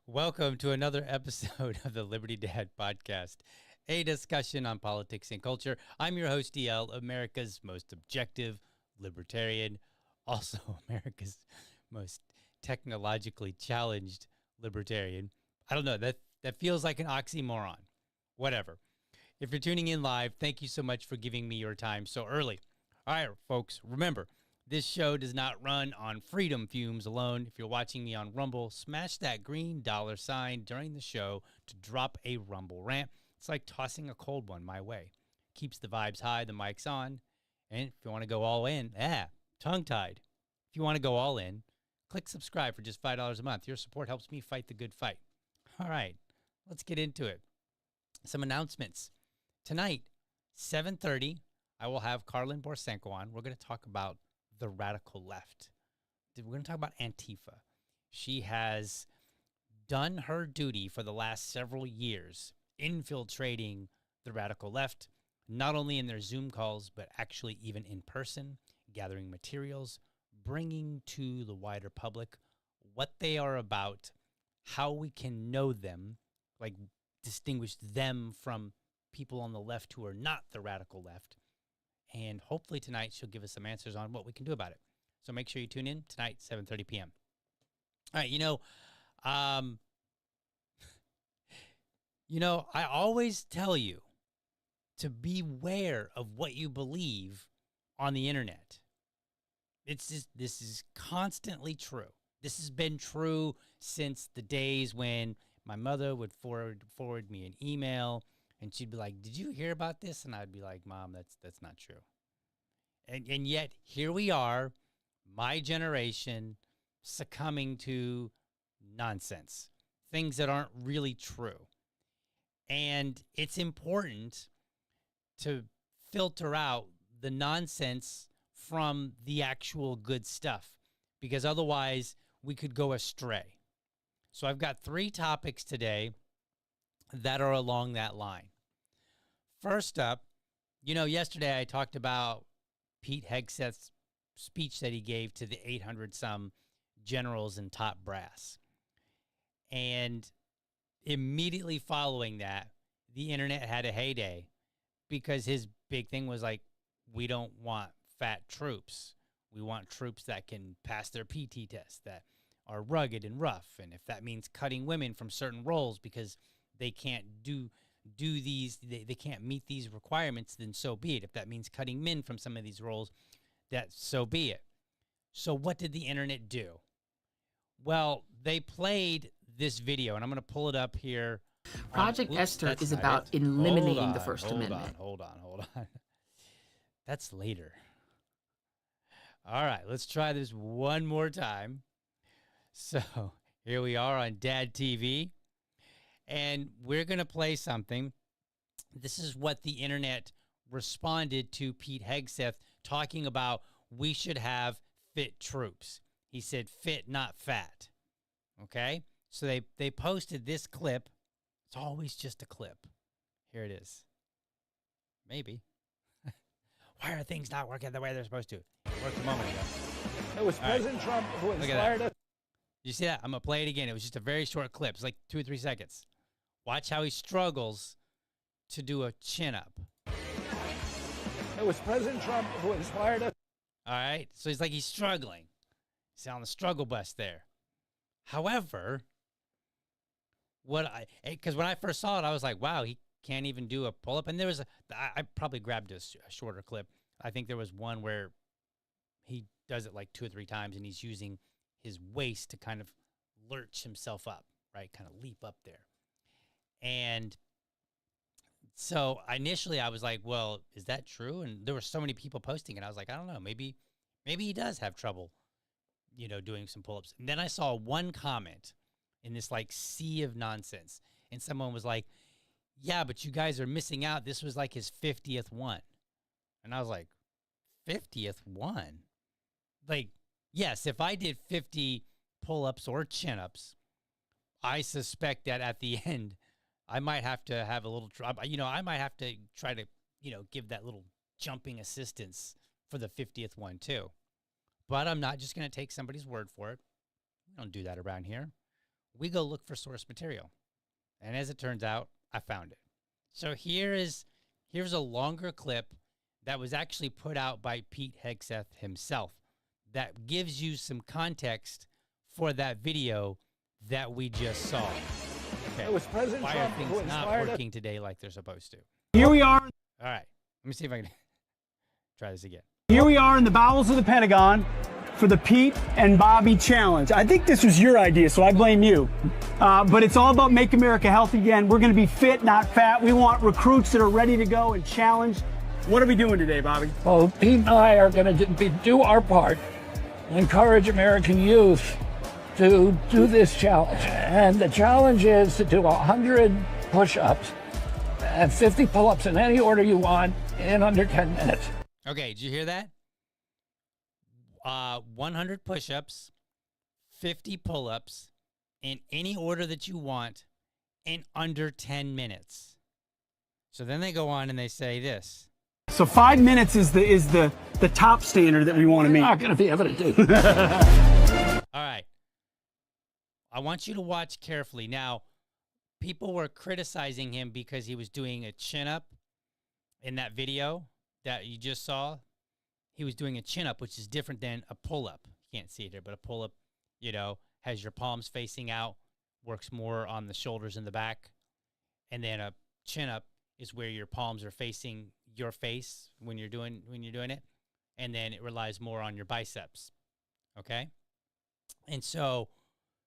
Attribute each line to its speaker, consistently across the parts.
Speaker 1: Welcome to another episode of the Liberty Dad Podcast, a discussion on politics and culture. I'm your host, DL, America's most objective libertarian, also America's most technologically challenged libertarian. I don't know, that feels like an oxymoron. Whatever. If you're tuning in live, thank you so much for giving me your time so early. All right, folks, remember, this show does not run on freedom fumes alone. If you're watching me on Rumble, smash that green $ during the show to drop a Rumble rant. It's like tossing a cold one my way. Keeps the vibes high, the mic's on. And if you want to go all in, tongue-tied. If you want to go all in, click subscribe for just $5 a month. Your support helps me fight the good fight. All right, let's get into it. Some announcements. Tonight, 7:30, I will have Carlin Borsenko on. We're going to talk about the radical left. We're going to talk about Antifa. She has done her duty for the last several years, infiltrating the radical left, not only in their Zoom calls, but actually even in person, gathering materials, bringing to the wider public what they are about, how we can know them, like distinguish them from people on the left who are not the radical left. And hopefully tonight she'll give us some answers on what we can do about it. So make sure you tune in tonight, 7:30 p.m. All right, I always tell you to beware of what you believe on the internet. This is constantly true. This has been true since the days when my mother would forward me an email, and she'd be like, "Did you hear about this?" And I'd be like, "Mom, that's not true." And yet here we are, my generation, succumbing to nonsense, things that aren't really true. And it's important to filter out the nonsense from the actual good stuff, because otherwise we could go astray. So I've got 3 topics today that are along that line. First up, yesterday I talked about Pete Hegseth's speech that he gave to the 800-some generals and top brass. And immediately following that, the internet had a heyday because his big thing was like, we don't want fat troops. We want troops that can pass their PT test, that are rugged and rough. And if that means cutting women from certain roles because they can't do these, they can't meet these requirements, then so be it. If that means cutting men from some of these roles, that so be it. So what did the internet do? Well, they played this video, and I'm going to pull it up here.
Speaker 2: Project Esther is about eliminating the First Amendment.
Speaker 1: Hold on. That's later. All right, let's try this one more time. So here we are on Dad TV, and we're going to play something. This is what the internet responded to Pete Hegseth talking about we should have fit troops. He said fit, not fat. Okay? So they posted this clip. It's always just a clip. Here it is. Maybe. Why are things not working the way they're supposed to? It worked a moment ago.
Speaker 3: It was President Trump who inspired us.
Speaker 1: You see that? I'm going to play it again. It was just a very short clip. It's like 2 or 3 seconds. Watch how he struggles to do a chin-up.
Speaker 3: It was President Trump who inspired us.
Speaker 1: All right? So he's struggling. He's on the struggle bus there. However, because when I first saw it, I was like, wow, he can't even do a pull-up. And there was I probably grabbed a shorter clip. I think there was one where he does it like 2 or 3 times, and he's using his waist to kind of lurch himself up, right? Kind of leap up there. And so initially I was like, well, is that true? And there were so many people posting, and I was like, I don't know, maybe he does have trouble, doing some pull-ups. And then I saw one comment in this like sea of nonsense, and someone was like, yeah, but you guys are missing out. This was like his 50th one. And I was like, 50th one? Like, yes, if I did 50 pull-ups or chin-ups, I suspect that at the end, I might have to have a little, I might have to try to, give that little jumping assistance for the 50th one too. But I'm not just going to take somebody's word for it. We don't do that around here. We go look for source material. And as it turns out, I found it. So here's a longer clip that was actually put out by Pete Hegseth himself that gives you some context for that video that we just saw. Okay.
Speaker 3: It was President
Speaker 1: Why
Speaker 3: Trump
Speaker 1: are things
Speaker 3: who
Speaker 1: not
Speaker 3: inspired
Speaker 1: working today like they're supposed to?
Speaker 4: Here we are.
Speaker 1: All right. Let me see if I can try this again.
Speaker 4: Here we are in the bowels of the Pentagon for the Pete and Bobby Challenge. I think this was your idea, so I blame you. But it's all about Make America Healthy Again. We're going to be fit, not fat. We want recruits that are ready to go and challenge. What are we doing today, Bobby?
Speaker 3: Well, Pete and I are going to do our part, encourage American youth to do this challenge. And the challenge is to do 100 push-ups and 50 pull-ups in any order you want in under 10 minutes.
Speaker 1: Okay, did you hear that? 100 push-ups, 50 pull-ups, in any order that you want in under 10 minutes. So then they go on and they say this.
Speaker 4: So 5 minutes is the top standard that we want to meet.
Speaker 3: Not going to be able to do.
Speaker 1: All right. I want you to watch carefully. Now, people were criticizing him because he was doing a chin-up in that video that you just saw. He was doing a chin-up, which is different than a pull-up. You can't see it here, but a pull-up, has your palms facing out, works more on the shoulders and the back. And then a chin-up is where your palms are facing your face when you're doing it. And then it relies more on your biceps. Okay? And so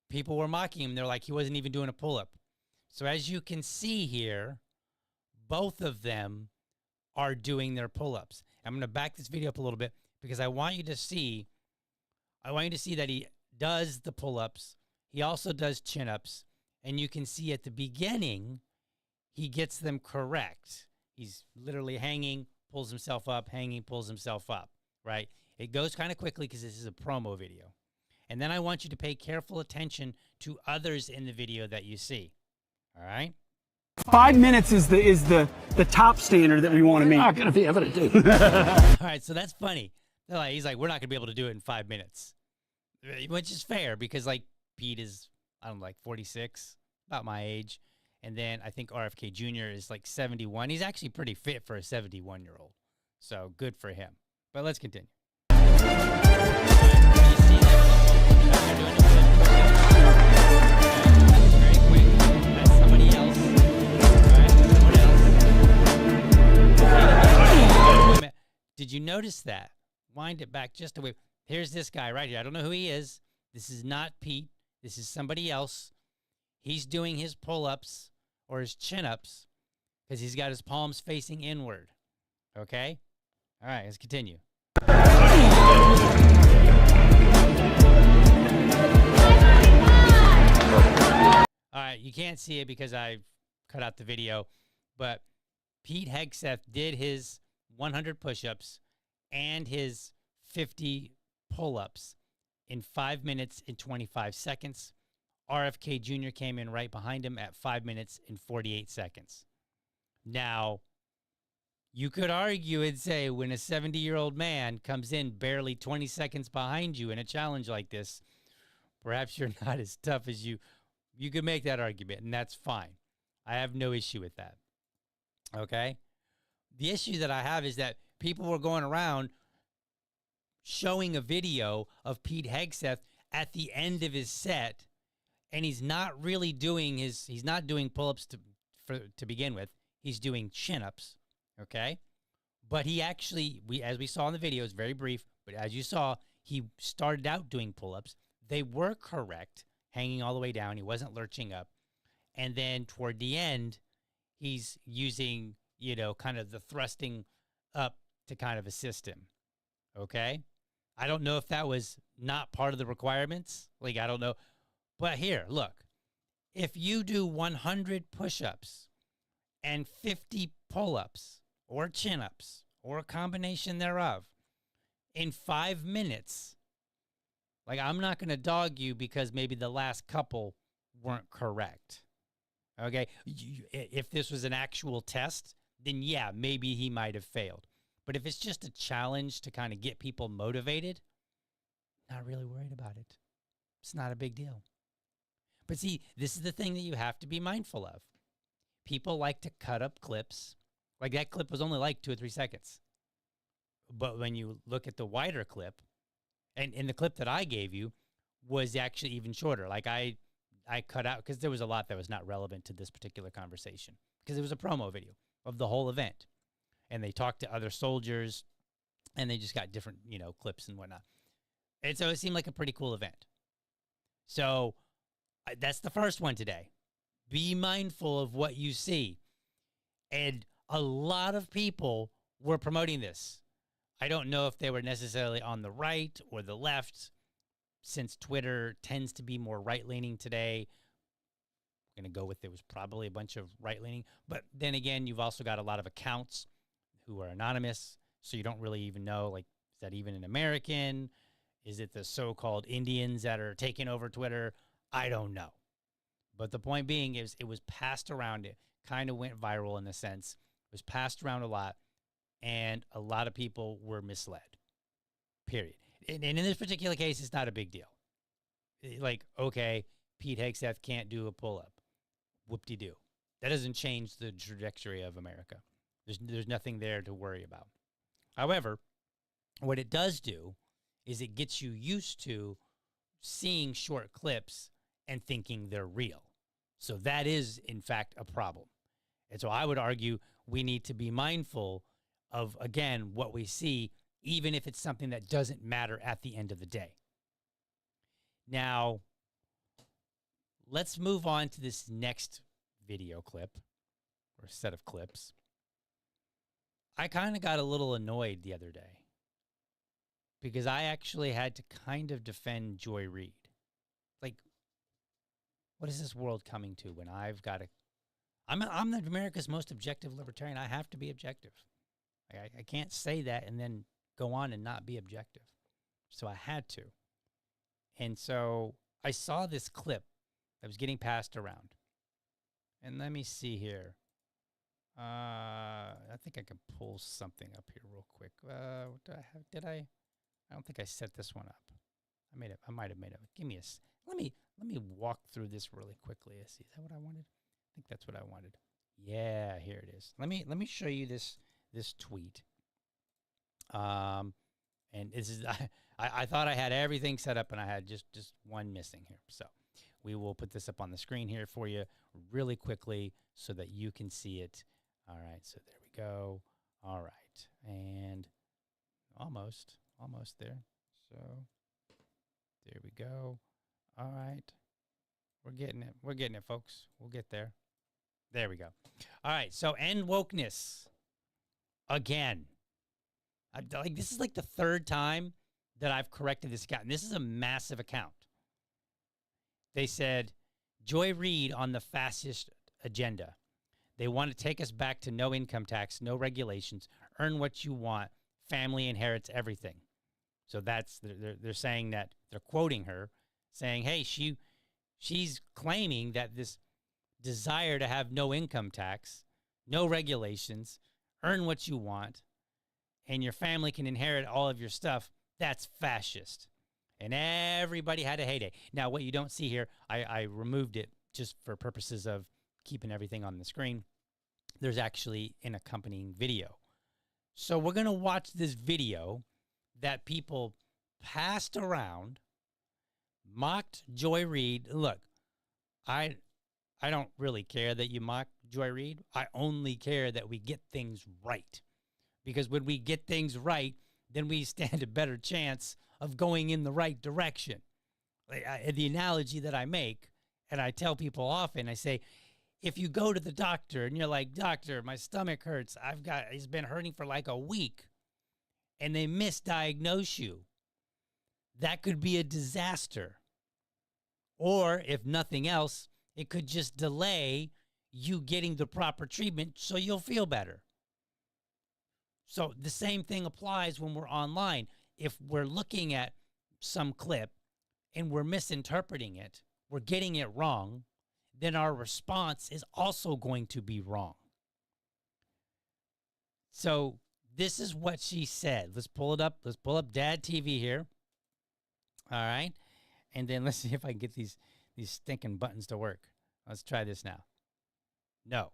Speaker 1: people were mocking him. They're like, he wasn't even doing a pull-up. So as you can see here, both of them are doing their pull-ups. I'm going to back this video up a little bit because I want you to see that he does the pull-ups. He also does chin-ups. And you can see at the beginning, he gets them correct. He's literally hanging, pulls himself up, hanging, pulls himself up, right? It goes kind of quickly because this is a promo video. And then I want you to pay careful attention to others in the video that you see. All right?
Speaker 4: 5 minutes is the top standard that we want to
Speaker 3: We're
Speaker 4: meet.
Speaker 3: not going to be able to do
Speaker 1: All right, so that's funny. He's like, we're not going to be able to do it in 5 minutes, which is fair because, like, Pete is, I don't know, like 46, about my age. And then I think RFK Jr. is like 71. He's actually pretty fit for a 71-year-old. So good for him. But let's continue. Very quick. That's somebody else. All right, someone else. Did you notice that? Wind it back just a way. Here's this guy right here. I don't know who he is. This is not Pete. This is somebody else. He's doing his pull-ups or his chin-ups because he's got his palms facing inward. Okay? All right, let's continue. All right, you can't see it because I cut out the video, but Pete Hegseth did his 100 push-ups and his 50 pull-ups in 5 minutes and 25 seconds. RFK Jr. came in right behind him at 5 minutes and 48 seconds. Now, you could argue and say when a 70-year-old man comes in barely 20 seconds behind you in a challenge like this, perhaps you're not as tough as you. You could make that argument, and that's fine. I have no issue with that. Okay? The issue that I have is that people were going around showing a video of Pete Hegseth at the end of his set, and he's not really doing he's not doing pull-ups to begin with. He's doing chin-ups, okay? But he actually, as we saw in the video, it's very brief, but as you saw, he started out doing pull-ups. They were correct, hanging all the way down. He wasn't lurching up. And then toward the end, he's using, kind of the thrusting up to kind of assist him, okay? I don't know if that was not part of the requirements. Like, I don't know. But here, look. If you do 100 push-ups and 50 pull-ups or chin-ups or a combination thereof in 5 minutes, like, I'm not going to dog you because maybe the last couple weren't correct. Okay? If this was an actual test, then yeah, maybe he might have failed. But if it's just a challenge to kind of get people motivated, not really worried about it. It's not a big deal. But see, this is the thing that you have to be mindful of. People like to cut up clips. Like, that clip was only like 2 or 3 seconds. But when you look at the wider clip, and in the clip that I gave you was actually even shorter. Like, I cut out, because there was a lot that was not relevant to this particular conversation, because it was a promo video of the whole event. And they talked to other soldiers, and they just got different, clips and whatnot. And so it seemed like a pretty cool event. So that's the first one today. Be mindful of what you see. And a lot of people were promoting this. I don't know if they were necessarily on the right or the left, since Twitter tends to be more right-leaning today. I'm going to go with it was probably a bunch of right-leaning. But then again, you've also got a lot of accounts who are anonymous, so you don't really even know, like, is that even an American? Is it the so-called Indians that are taking over Twitter? I don't know. But the point being is it was passed around. It kind of went viral in a sense. It was passed around a lot, and a lot of people were misled, period. And in this particular case, it's not a big deal. Like, okay, Pete Hegseth can't do a pull-up. Whoop-de-doo. That doesn't change the trajectory of America. There's nothing there to worry about. However, what it does do is it gets you used to seeing short clips and thinking they're real. So that is, in fact, a problem. And so I would argue we need to be mindful of, again, what we see, even if it's something that doesn't matter at the end of the day. Now, let's move on to this next video clip, or set of clips. I kind of got a little annoyed the other day because I actually had to kind of defend Joy Reid. Like, what is this world coming to when I've got to... I'm America's most objective libertarian. I have to be objective. I can't say that and then go on and not be objective. So I had to. And so I saw this clip that was getting passed around. And let me see here. I think I can pull something up here real quick. What do I have? Did I? I don't think I set this one up. I might have made it. Give me a. Let me walk through this really quickly. Is that what I wanted? I think that's what I wanted. Yeah, here it is. Let me show you this tweet. And this is I thought I had everything set up, and I had just one missing here. So we will put this up on the screen here for you really quickly so that you can see it. All right, so there we go. All right, and almost there. So there we go. All right, we're getting it, folks. We'll get there. There we go. All right, so end wokeness again. This is like the third time that I've corrected this account, and this is a massive account. They said, Joy Reid on the fascist agenda. They want to take us back to no income tax, no regulations, earn what you want, family inherits everything. So they're saying that, they're quoting her, saying, hey, she's claiming that this desire to have no income tax, no regulations, earn what you want, and your family can inherit all of your stuff, that's fascist. And everybody had a heyday. Now, what you don't see here, I removed it just for purposes of keeping everything on the screen. There's actually an accompanying video. So we're going to watch this video that people passed around, mocked Joy Reid. Look, I don't really care that you mock Joy Reid. I only care that we get things right. Because when we get things right, then we stand a better chance of going in the right direction. The analogy that I make, and I tell people often, I say, if you go to the doctor and you're like, doctor, my stomach hurts, it's been hurting for like a week, and they misdiagnose you, that could be a disaster. Or if nothing else, it could just delay you getting the proper treatment so you'll feel better. So the same thing applies when we're online. If we're looking at some clip and we're misinterpreting it, we're getting it wrong, then our response is also going to be wrong. So this is what she said. Let's pull it up. Let's pull up Dad TV here. All right. And then let's see if I can get these stinking buttons to work. Let's try this now. No.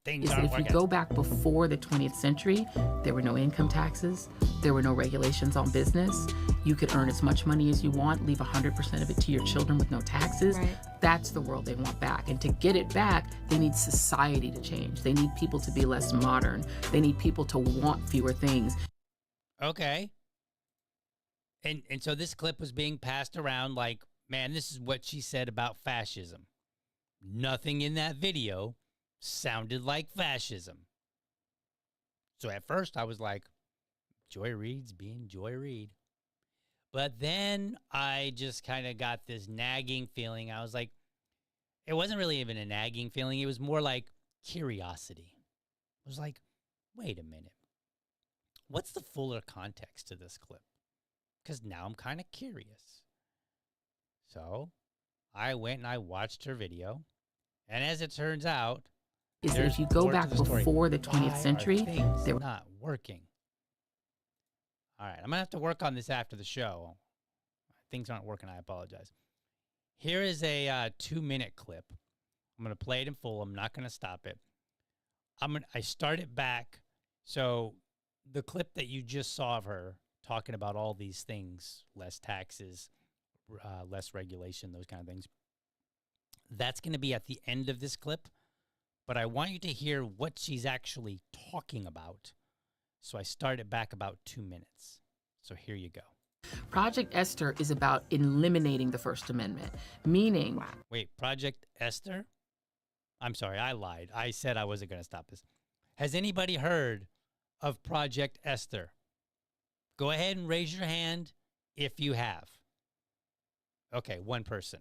Speaker 2: Is that if you go back before the 20th century, there were no income taxes, there were no regulations on business. You could earn as much money as you want, leave 100% of it to your children with no taxes. Right. That's the world they want back. And to get it back, they need society to change. They need people to be less modern. They need people to want fewer things.
Speaker 1: Okay. And so this clip was being passed around like, man, this is what she said about fascism. Nothing in that video sounded like fascism. So at first I was like, Joy Reid's being Joy Reid. But then I just kind of got this nagging feeling. I was like, it wasn't really even a nagging feeling. It was more like curiosity. I was like, wait a minute. What's the fuller context to this clip? Because now I'm kind of curious. So I went and I watched her video. And as it turns out,
Speaker 2: is that if you go back before the 20th century,
Speaker 1: they were not working. All right, I'm going to have to work on this after the show. Things aren't working. I apologize. Here is a 2-minute clip. I'm going to play it in full. I'm not going to stop it. I start it back. So the clip that you just saw of her talking about all these things, less taxes, less regulation, those kind of things, that's going to be at the end of this clip. But I want you to hear what she's actually talking about. So I started back about 2 minutes. So here you go.
Speaker 2: Project Esther is about eliminating the First Amendment, meaning...
Speaker 1: Wait, Project Esther? I'm sorry, I lied. I said I wasn't going to stop this. Has anybody heard of Project Esther? Go ahead and raise your hand if you have. Okay, one person.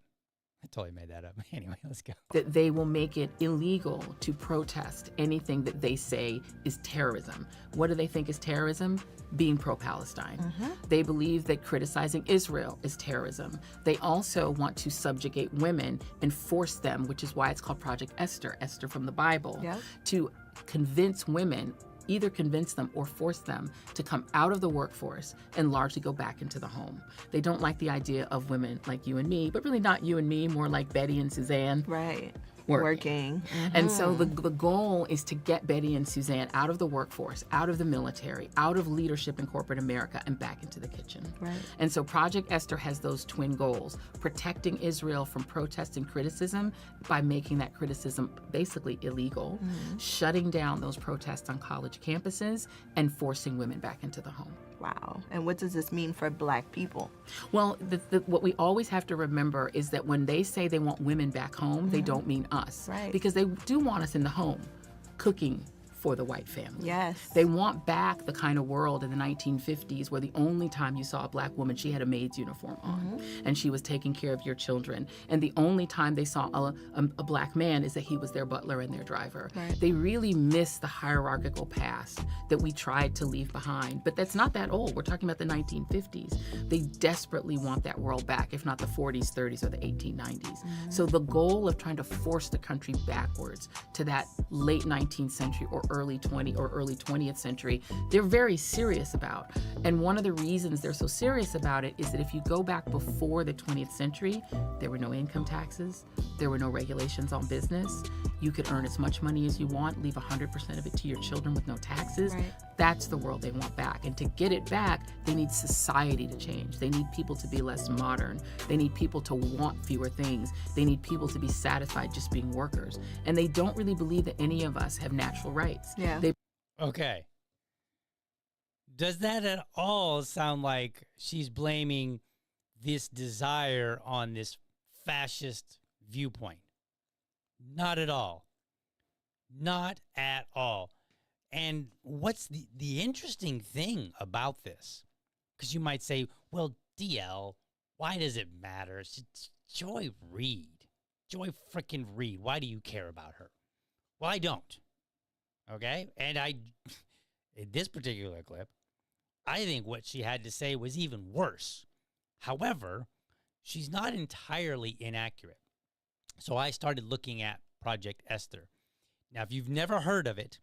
Speaker 1: I totally made that up. Anyway, let's go.
Speaker 2: That they will make it illegal to protest anything that they say is terrorism. What do they think is terrorism? Being pro-Palestine. They believe that criticizing Israel is terrorism. They also want to subjugate women and force them, which is why it's called Project Esther, Esther from the Bible, to convince women, either convince them or force them to come out of the workforce and largely go back into the home. They don't like the idea of women like you and me, but really not you and me, more like Betty and Suzanne.
Speaker 5: Right.
Speaker 2: Working. And so the goal is to get Betty and Suzanne out of the workforce, out of the military, out of leadership in corporate America, and back into the kitchen.
Speaker 5: Right.
Speaker 2: And so Project Esther has those twin goals: protecting Israel from protest and criticism by making that criticism basically illegal, shutting down those protests on college campuses, and forcing women back into the home.
Speaker 5: Wow. And what does this mean for Black people?
Speaker 2: Well, what we always have to remember is that when they say they want women back home, they don't mean us.
Speaker 5: Right.
Speaker 2: Because they do want us in the home, cooking for the white family.
Speaker 5: Yes.
Speaker 2: They want back the kind of world in the 1950s where the only time you saw a Black woman, she had a maid's uniform on, and she was taking care of your children. And the only time they saw a Black man is that he was their butler and their driver.
Speaker 5: Right.
Speaker 2: They really miss the hierarchical past that we tried to leave behind. But that's not that old. We're talking about the 1950s. They desperately want that world back, if not the 40s, 30s, or the 1890s. So the goal of trying to force the country backwards to that late 19th century or early 20th century, they're very serious about. And one of the reasons they're so serious about it is that if you go back before the 20th century, there were no income taxes, there were no regulations on business. You could earn as much money as you want, leave 100% of it to your children with no taxes.
Speaker 5: Right.
Speaker 2: That's the world they want back. And to get it back, they need society to change. They need people to be less modern. They need people to want fewer things. They need people to be satisfied just being workers. And they don't really believe that any of us have natural rights.
Speaker 5: Yeah.
Speaker 1: Okay. Does that at all sound like she's blaming this desire on this fascist viewpoint? Not at all. Not at all. And what's the interesting thing about this? Because you might say, well, DL, why does it matter? It's Joy Reid. Joy frickin' Reid. Why do you care about her? Well, I don't. Okay? And in this particular clip, I think what she had to say was even worse. However, she's not entirely inaccurate. So I started looking at Project Esther. Now, if you've never heard of it,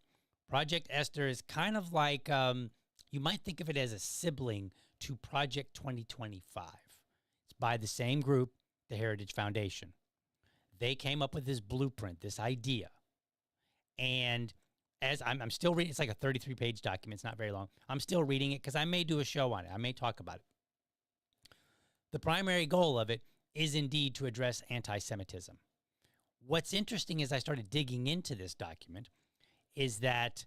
Speaker 1: Project Esther is kind of like, you might think of it as a sibling to Project 2025. It's by the same group, the Heritage Foundation. They came up with this blueprint, this idea. And as I'm still reading, it's like a 33-page document. It's not very long. I'm still reading it because I may do a show on it. I may talk about it. The primary goal of it is indeed to address anti-Semitism. What's interesting as I started digging into this document is that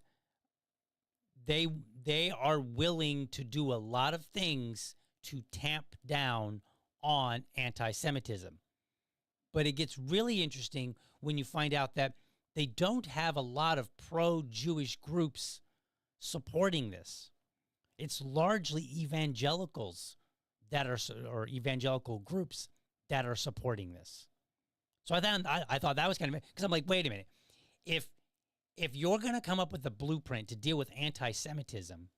Speaker 1: they are willing to do a lot of things to tamp down on anti-Semitism. But it gets really interesting when you find out that they don't have a lot of pro-Jewish groups supporting this. It's largely evangelicals that are, or evangelical groups that are supporting this. So I thought that was kind of, because I'm like, wait a minute. If you're going to come up with a blueprint to deal with anti-Semitism,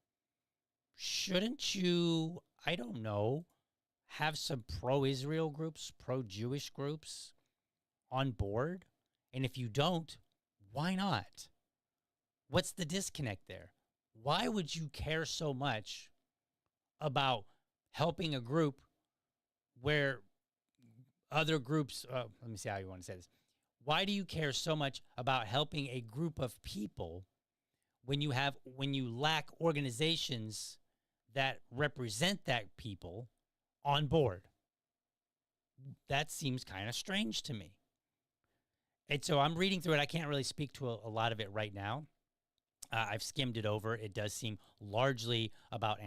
Speaker 1: shouldn't you, I don't know, have some pro-Israel groups, pro-Jewish groups on board? And if you don't, why not? What's the disconnect there? Why would you care so much about helping a group where other groups, let me see how you want to say this. Why do you care so much about helping a group of people when you lack organizations that represent that people on board? That seems kind of strange to me. And so I'm reading through it. I can't really speak to a lot of it right now. I've skimmed it over. It does seem largely about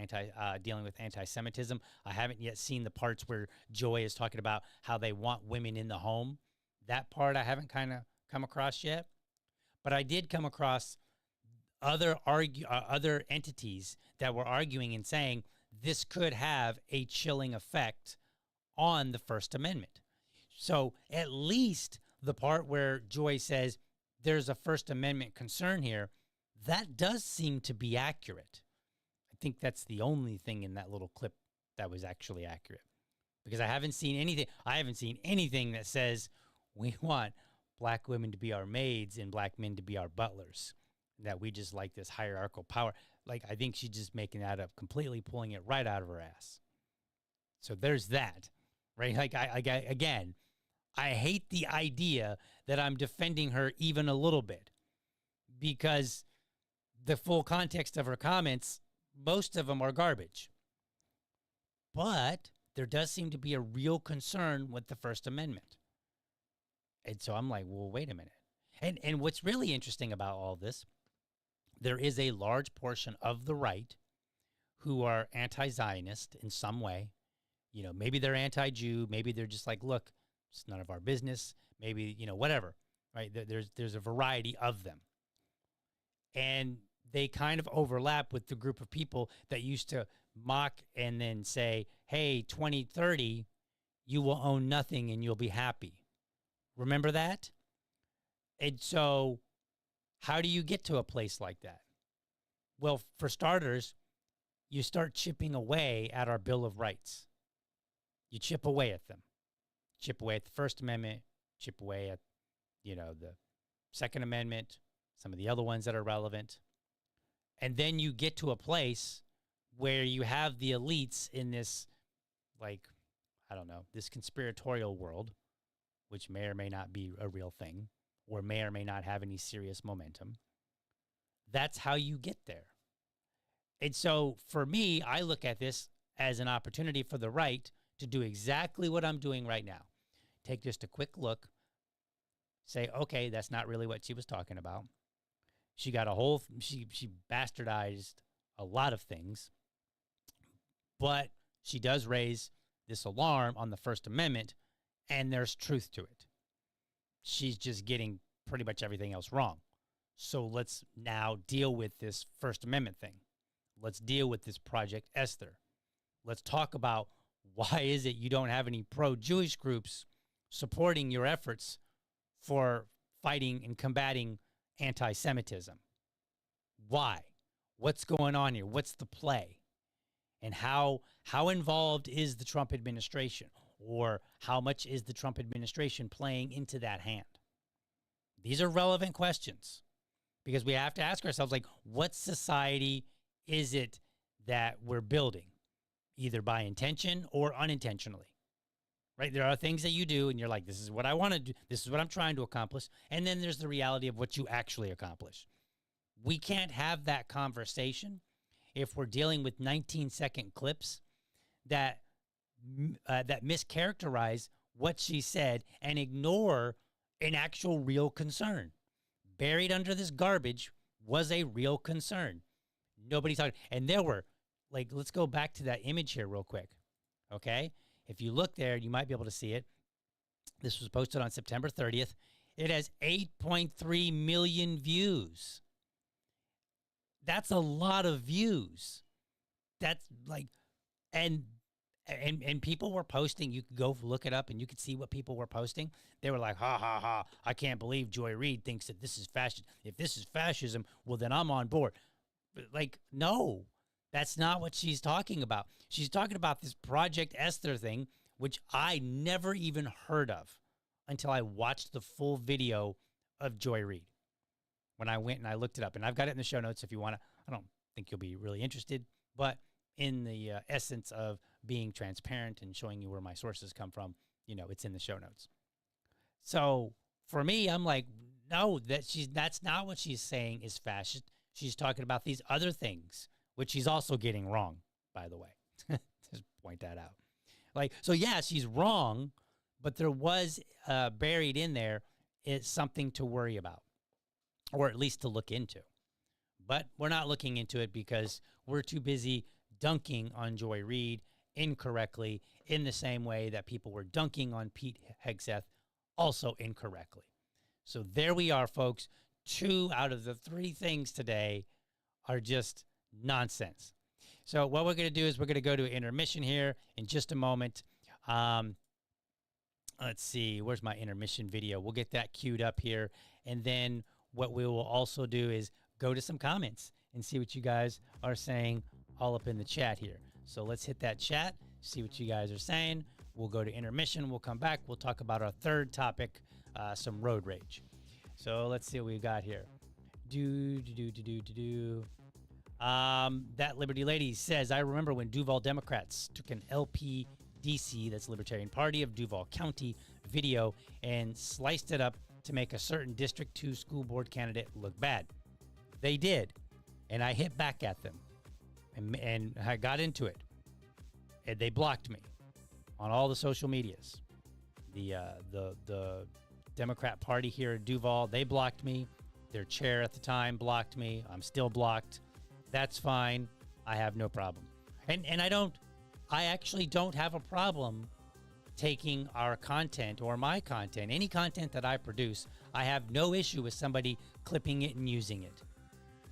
Speaker 1: dealing with anti-Semitism. I haven't yet seen the parts where Joy is talking about how they want women in the home. That part I haven't kind of come across yet. But I did come across other entities that were arguing and saying this could have a chilling effect on the First Amendment. So at least the part where Joy says there's a First Amendment concern here, that does seem to be accurate. I think that's the only thing in that little clip that was actually accurate, because I haven't seen anything. I haven't seen anything that says we want black women to be our maids and black men to be our butlers, that we just like this hierarchical power. Like, I think she's just making that up, completely pulling it right out of her ass. So there's that, right? Like, again, I hate the idea that I'm defending her even a little bit, because the full context of her comments, most of them are garbage. But there does seem to be a real concern with the First Amendment. And so I'm like, well, wait a minute. And what's really interesting about all this, there is a large portion of the right who are anti-Zionist in some way. You know, maybe they're anti-Jew. Maybe they're just like, look, it's none of our business. Maybe, you know, whatever, right? There's a variety of them. And they kind of overlap with the group of people that used to mock and then say, hey, 2030, you will own nothing and you'll be happy. Remember that? And so how do you get to a place like that? Well, for starters, you start chipping away at our Bill of Rights. You chip away at them. Chip away at the First Amendment, chip away at, you know, the Second Amendment, some of the other ones that are relevant. And then you get to a place where you have the elites in this, like, I don't know, this conspiratorial world, which may or may not be a real thing, or may or may not have any serious momentum. That's how you get there. And so for me, I look at this as an opportunity for the right to do exactly what I'm doing right now. Take just a quick look, say, okay, that's not really what she was talking about. She got a whole, she bastardized a lot of things, but she does raise this alarm on the First Amendment, and there's truth to it. She's just getting pretty much everything else wrong. So let's now deal with this First Amendment thing. Let's deal with this Project Esther. Let's talk about why is it you don't have any pro-Jewish groups supporting your efforts for fighting and combating anti-Semitism. Why? What's going on here? What's the play? And how involved is the Trump administration? Or how much is the Trump administration playing into that hand? These are relevant questions, because we have to ask ourselves, like, what society is it that we're building, either by intention or unintentionally? Right? There are things that you do and you're like, this is what I want to do. This is what I'm trying to accomplish. And then there's the reality of what you actually accomplish. We can't have that conversation if we're dealing with 19-second clips that mischaracterize what she said and ignore an actual real concern. Buried under this garbage was a real concern. Nobody's talking. And there were, like, let's go back to that image here real quick. Okay? If you look there, you might be able to see it. This was posted on September 30th. It has 8.3 million views. That's a lot of views. That's like, and people were posting. You could go look it up and you could see what people were posting. They were like, ha, ha, ha, I can't believe Joy Reid thinks that this is fascism. If this is fascism, well, then I'm on board. But like, no, that's not what she's talking about. She's talking about this Project Esther thing, which I never even heard of until I watched the full video of Joy Reid. When I went and I looked it up, and I've got it in the show notes if you want to. I don't think you'll be really interested, but in the essence of being transparent and showing you where my sources come from, you know, it's in the show notes. So for me, I'm like, no, that's not what she's saying is fascist. She's talking about these other things, which she's also getting wrong, by the way. Just point that out. Like, so yeah, she's wrong, but there was buried in there is something to worry about, or at least to look into. But we're not looking into it because we're too busy dunking on Joy Reid incorrectly in the same way that people were dunking on Pete Hegseth also incorrectly. So there we are, folks. 2 out of the 3 things today are just nonsense. So what we're going to do is we're going to go to intermission here in just a moment. Let's see, where's my intermission video? We'll get that queued up here. And then what we will also do is go to some comments and see what you guys are saying all up in the chat here. So let's hit that chat, see what you guys are saying. We'll go to intermission. We'll come back. We'll talk about our third topic, some road rage. So let's see what we got here. That Liberty Lady says, I remember when Duval Democrats took an LPDC, that's Libertarian Party of Duval County, video and sliced it up to make a certain District 2 school board candidate look bad. They did. And I hit back at them. And I got into it. And they blocked me on all the social medias. The Democrat Party here at Duval, they blocked me. Their chair at the time blocked me. I'm still blocked. That's fine. I have no problem. And I actually don't have a problem taking our content or my content, any content that I produce. I have no issue with somebody clipping it and using it.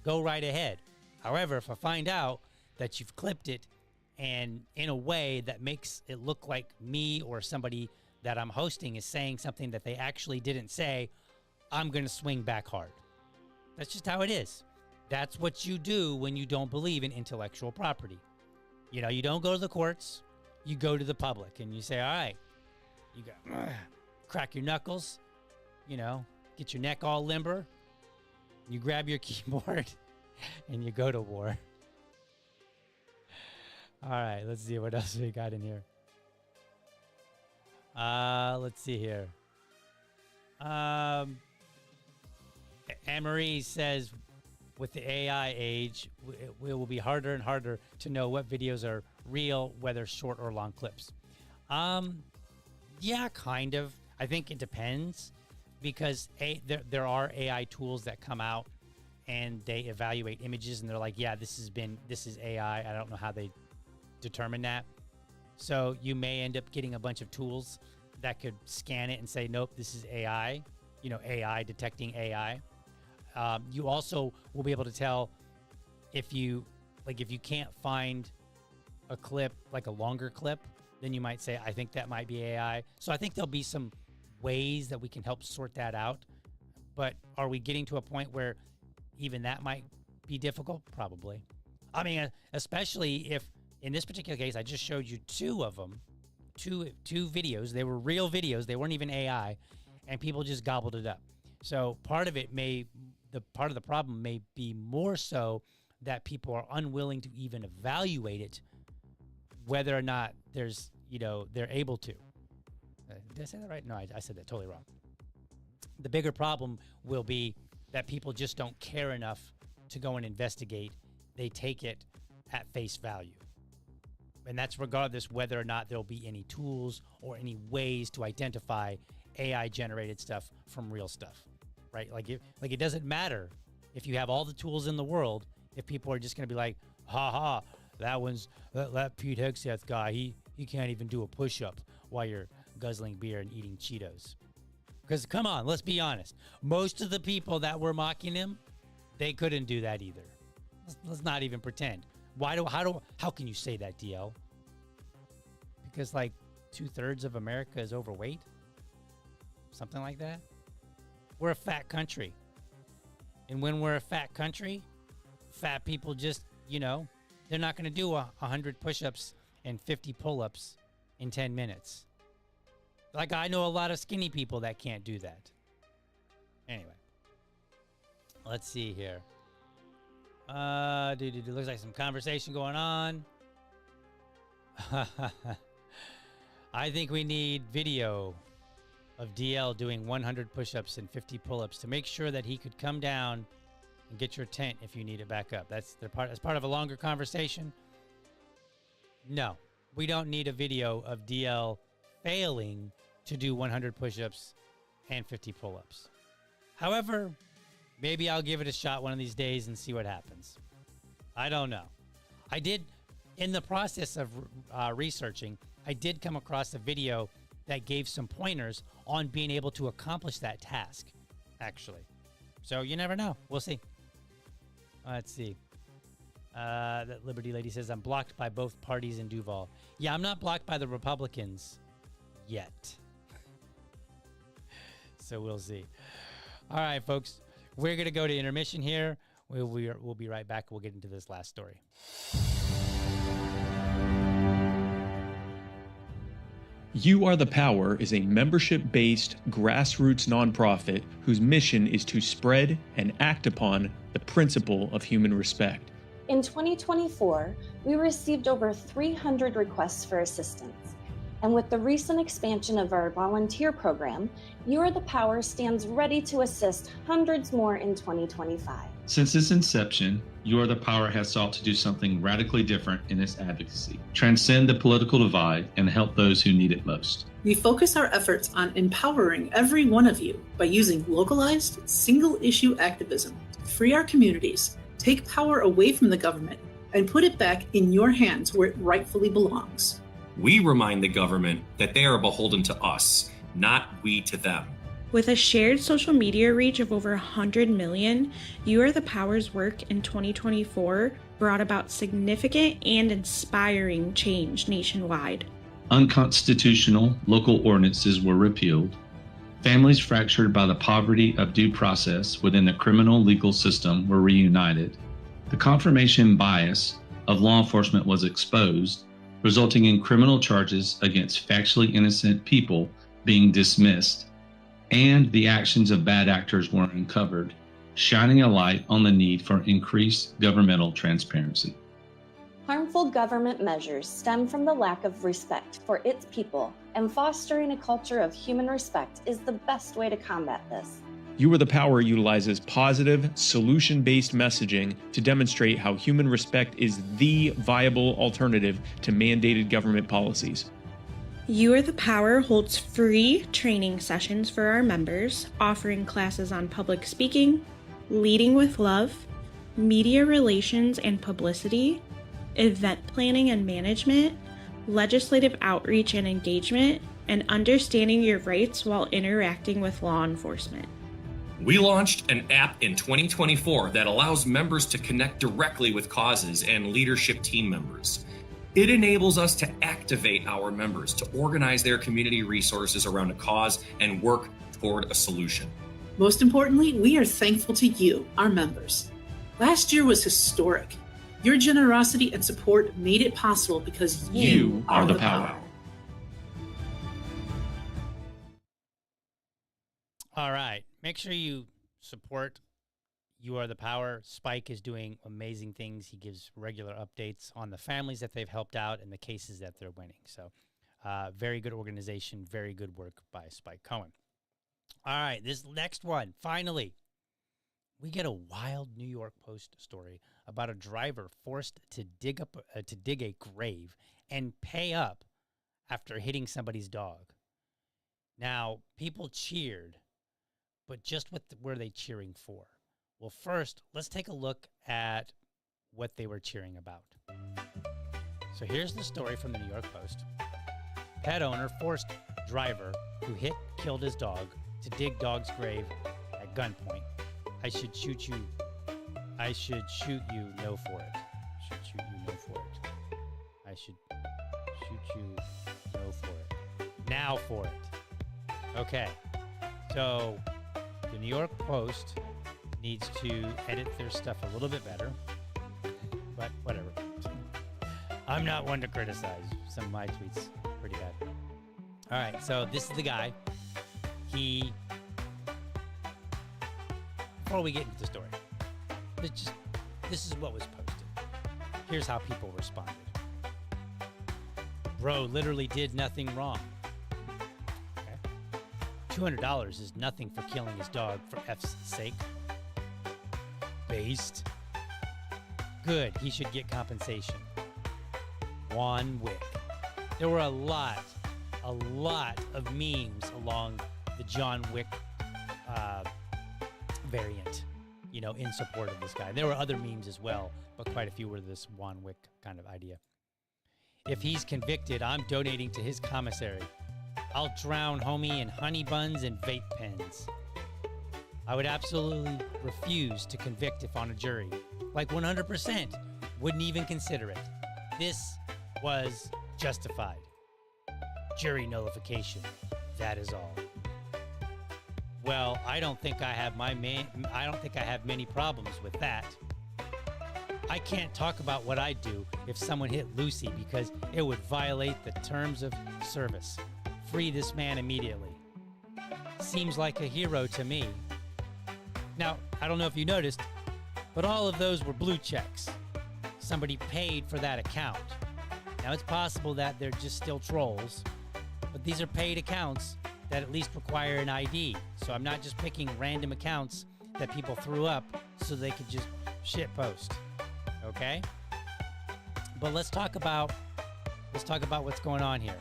Speaker 1: Go right ahead. However, if I find out that you've clipped it and in a way that makes it look like me or somebody that I'm hosting is saying something that they actually didn't say, I'm going to swing back hard. That's just how it is. That's what you do when you don't believe in intellectual property. You know, you don't go to the courts, you go to the public and you say, all right, you go, crack your knuckles, you know, get your neck all limber, you grab your keyboard and you go to war. All right, let's see what else we got in here. Let's see here. Anne-Marie says, with the AI age, it will be harder and harder to know what videos are real, whether short or long clips. Yeah, kind of. I think it depends because there are AI tools that come out and they evaluate images and they're like, yeah, this is AI. I don't know how they determine that. So you may end up getting a bunch of tools that could scan it and say, nope, this is AI, you know, AI detecting AI. You also will be able to tell if you can't find a clip, like a longer clip, then you might say, I think that might be AI. So I think there'll be some ways that we can help sort that out. But are we getting to a point where even that might be difficult? Probably. I mean, especially if in this particular case, I just showed you two of them, two videos. They were real videos. They weren't even AI, and people just gobbled it up. So part of the problem may be more so that people are unwilling to even evaluate it, whether or not there's, you know, they're able to. Did I say that right? No, I said that totally wrong. The bigger problem will be that people just don't care enough to go and investigate. They take it at face value. And that's regardless whether or not there'll be any tools or any ways to identify AI generated stuff from real stuff, right? Like it doesn't matter if you have all the tools in the world, if people are just going to be like, ha, that Pete Hegseth guy, he can't even do a push-up while you're guzzling beer and eating Cheetos. Because come on, let's be honest. Most of the people that were mocking him, they couldn't do that either. Let's not even pretend. How can you say that, DL? Because like 2/3 of America is overweight? Something like that? We're a fat country. And when we're a fat country, fat people just, you know, they're not going to do 100 push-ups and 50 pull-ups in 10 minutes. Like I know a lot of skinny people that can't do that. Anyway, let's see here. It looks like some conversation going on. I think we need video of DL doing 100 push-ups and 50 pull-ups to make sure that he could come down and get your tent if you need it back up. That's part of a longer conversation. No, we don't need a video of DL failing to do 100 push-ups and 50 pull-ups. However, maybe I'll give it a shot one of these days and see what happens. I don't know. I did, in the process of researching, I did come across a video that gave some pointers on being able to accomplish that task, actually. So you never know. We'll see. Let's see. That Liberty Lady says, I'm blocked by both parties in Duval. Yeah, I'm not blocked by the Republicans yet. So we'll see. All right, folks, we're going to go to intermission here. We'll be right back. We'll get into this last story.
Speaker 6: You Are the Power is a membership-based grassroots nonprofit whose mission is to spread and act upon the principle of human respect.
Speaker 7: In 2024, we received over 300 requests for assistance. And with the recent expansion of our volunteer program, You Are the Power stands ready to assist hundreds more in 2025.
Speaker 8: Since its inception, You Are the Power has sought to do something radically different in its advocacy, transcend the political divide, and help those who need it most.
Speaker 9: We focus our efforts on empowering every one of you by using localized, single-issue activism to free our communities, take power away from the government, and put it back in your hands where it rightfully belongs.
Speaker 10: We remind the government that they are beholden to us, not we to them.
Speaker 11: With a shared social media reach of over 100 million, You Are the Power's work in 2024 brought about significant and inspiring change nationwide.
Speaker 8: Unconstitutional local ordinances were repealed. Families fractured by the poverty of due process within the criminal legal system were reunited. The confirmation bias of law enforcement was exposed, resulting in criminal charges against factually innocent people being dismissed, and the actions of bad actors were uncovered, shining a light on the need for increased governmental transparency.
Speaker 7: Harmful government measures stem from the lack of respect for its people, and fostering a culture of human respect is the best way to combat this.
Speaker 6: You Are the Power utilizes positive, solution-based messaging to demonstrate how human respect is the viable alternative to mandated government policies.
Speaker 11: You Are the Power holds free training sessions for our members, offering classes on public speaking, leading with love, media relations and publicity, event planning and management, legislative outreach and engagement, and understanding your rights while interacting with law enforcement.
Speaker 10: We launched an app in 2024 that allows members to connect directly with causes and leadership team members. It enables us to activate our members to organize their community resources around a cause and work toward a solution.
Speaker 9: Most importantly, we are thankful to you, our members. Last year was historic. Your generosity and support made it possible because
Speaker 8: You are the power.
Speaker 1: All right. Make sure you support You Are the Power. Spike is doing amazing things. He gives regular updates on the families that they've helped out and the cases that they're winning. So very good organization, very good work by Spike Cohen. All right, this next one, finally, we get a wild New York Post story about a driver forced to dig a grave and pay up after hitting somebody's dog. Now, people cheered, but just what were they cheering for? Well, first, let's take a look at what they were cheering about. So here's the story from the New York Post. Pet owner forced driver who killed his dog to dig dog's grave at gunpoint. I should shoot you, no for it. Should shoot you, no for it. I should shoot you, no for it. Now for it. Okay, so the New York Post needs to edit their stuff a little bit better, but whatever. I'm not one to criticize. Some of my tweets pretty bad. All right, so this is the guy. Before we get into the story, this is what was posted. Here's how people responded. Bro literally did nothing wrong. Okay. $200 is nothing for killing his dog for F's sake. Based. Good, he should get compensation. Juan Wick. There were a lot of memes along the John Wick variant, in support of this guy. There were other memes as well, but quite a few were this Juan Wick kind of idea. If he's convicted, I'm donating to his commissary. I'll drown homie in honey buns and vape pens. I would absolutely refuse to convict if on a jury. Like 100%. Wouldn't even consider it. This was justified. Jury nullification. That is all. Well, I don't think I have many problems with that. I can't talk about what I'd do if someone hit Lucy because it would violate the terms of service. Free this man immediately. Seems like a hero to me. Now, I don't know if you noticed, but all of those were blue checks. Somebody paid for that account. Now, it's possible that they're just still trolls, but these are paid accounts that at least require an ID. So I'm not just picking random accounts that people threw up so they could just shitpost. Okay? But let's talk about what's going on here.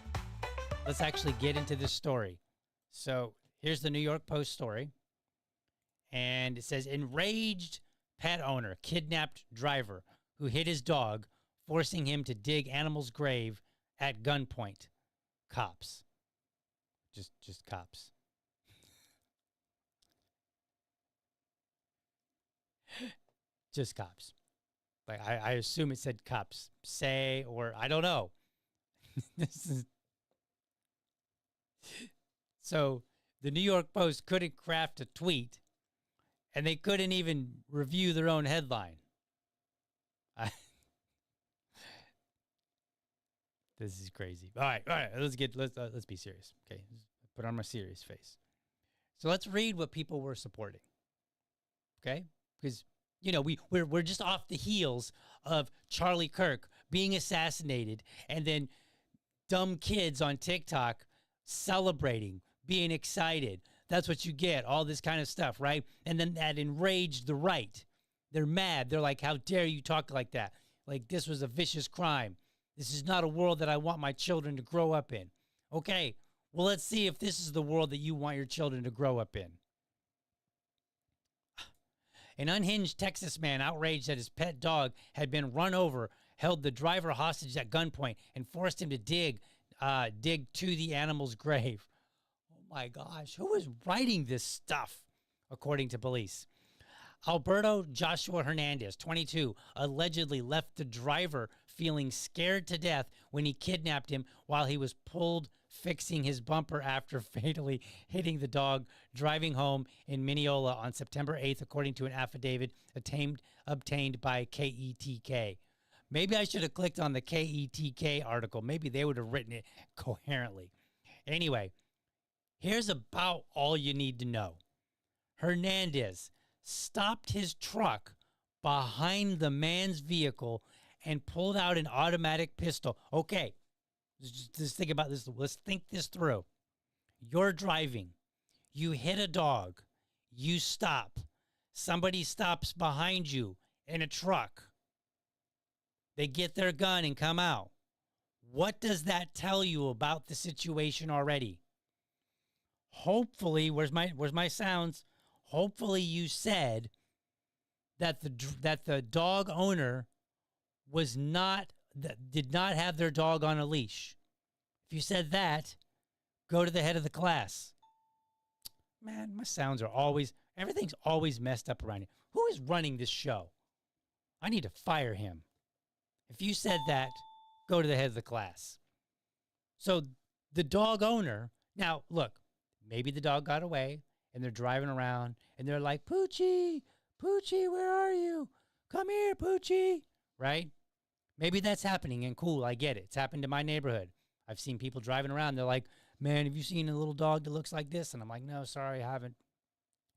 Speaker 1: Let's actually get into this story. So here's the New York Post story. And it says, enraged pet owner kidnapped driver who hit his dog, forcing him to dig animal's grave at gunpoint. Cops. Just cops. Just cops. Like I assume it said cops. Say, or I don't know. This is... So the New York Post couldn't craft a tweet, and they couldn't even review their own headline. This is crazy. All right. Let's be serious. Okay, put on my serious face. So let's read what people were supporting. Okay, because we're just off the heels of Charlie Kirk being assassinated, and then dumb kids on TikTok celebrating, being excited. That's what you get. All this kind of stuff, right? And then that enraged the right. They're mad. They're like, "How dare you talk like that? Like this was a vicious crime. This is not a world that I want my children to grow up in." Okay, well, let's see if this is the world that you want your children to grow up in. An unhinged Texas man outraged that his pet dog had been run over held the driver hostage at gunpoint and forced him to dig to the animal's grave. Oh my gosh, who is writing this stuff, according to police? Alberto Joshua Hernandez, 22, allegedly left the driver feeling scared to death when he kidnapped him while he was pulled fixing his bumper after fatally hitting the dog driving home in Mineola on September 8th, according to an affidavit obtained by KETK. Maybe I should have clicked on the KETK article. Maybe they would have written it coherently. Anyway, here's about all you need to know. Hernandez stopped his truck behind the man's vehicle and pulled out an automatic pistol. Okay, just think about this. Let's think this through. You're driving. You hit a dog. You stop. Somebody stops behind you in a truck. They get their gun and come out. What does that tell you about the situation already? Hopefully, where's my sounds? Hopefully you said that the dog owner did not have their dog on a leash. If you said that, go to the head of the class. Man, my sounds are everything's always messed up around here. Who is running this show? I need to fire him. If you said that, go to the head of the class. So the dog owner, now look, maybe the dog got away and they're driving around and they're like, Poochie, where are you? Come here, Poochie, right? Maybe that's happening and cool, I get it. It's happened to my neighborhood. I've seen people driving around. They're like, man, have you seen a little dog that looks like this? And I'm like, no, sorry, I haven't,